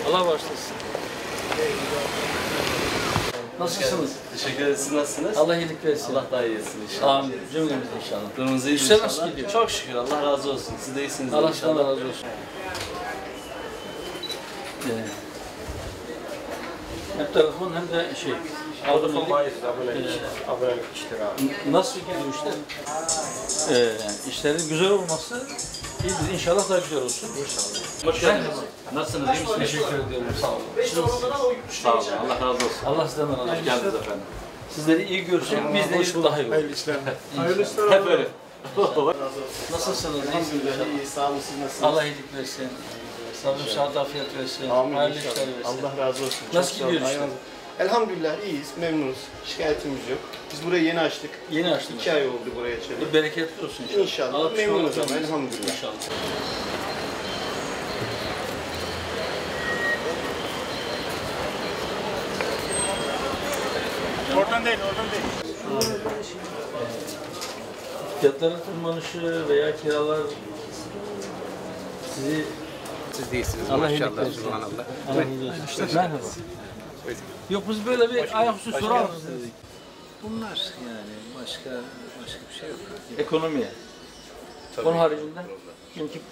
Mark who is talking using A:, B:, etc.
A: Allah başlasın. Nasılsınız?
B: Teşekkür ederiz. Siz nasılsınız?
A: Allah iyilik versin.
B: Allah daha iyi etsin inşallah.
A: Amin. Cümlemiz inşallah.
B: Durumunuz iyi
A: İşler
B: inşallah.
A: nasıl gidiyor?
B: Çok şükür. Allah razı olsun. Siz de iyisiniz
A: Allah
B: inşallah.
A: sizden razı olsun. Hem telefon hem de şey. Abonelik. Nasıl gidiyor işler? İşlerin güzel olması iyidir. İnşallah daha güzel olsun. İnşallah. Hoş geldiniz. Nasılsınız? İyi misiniz? Teşekkür ediyorum. Sağ olun.
B: Sağ olun. Allah razı olsun.
A: Allah sizden razı olsun.
B: Hoş geldiniz efendim.
A: Sizleri iyi görsün. Biz de iyi daha iyi olur.
C: Hayırlı işler.
A: Hayırlı işler.
B: Hep öyle.
A: Nasılsınız? İyisiniz?
C: İyi, sağ olun, siz nasılsınız?
A: Allah iyilik versin. Sabır, şahat, afiyet versin.
C: Amin
A: Hayırlı
C: inşallah.
A: işler versin.
C: Allah razı olsun.
A: Nasıl
C: Çok sağ olun.
A: gidiyor işte?
C: Ayağınıza- Elhamdülillah iyiyiz, memnunuz. Şikayetimiz yok. Biz burayı yeni açtık.
A: Yeni açtınız.
C: 2 ay oldu buraya açalı.
A: Bereketli olsun inşallah.
C: İnşallah.
A: Allah
C: Memnunuz
A: pişman
C: ama
A: olmasın.
C: elhamdülillah.
A: İnşallah.
D: Oradan değil, oradan değil.
A: Fiyatların tırmanışı veya kiralar sizi
E: Siz değilsiniz
A: Allah iyilik
E: maşallah,
A: versin.
E: subhanallah.
A: Merhaba. Yok biz böyle bir ayaküstü soralım dedik.
E: Bunlar yani başka bir şey yok.
A: Ekonomiye. Onun haricinde çünkü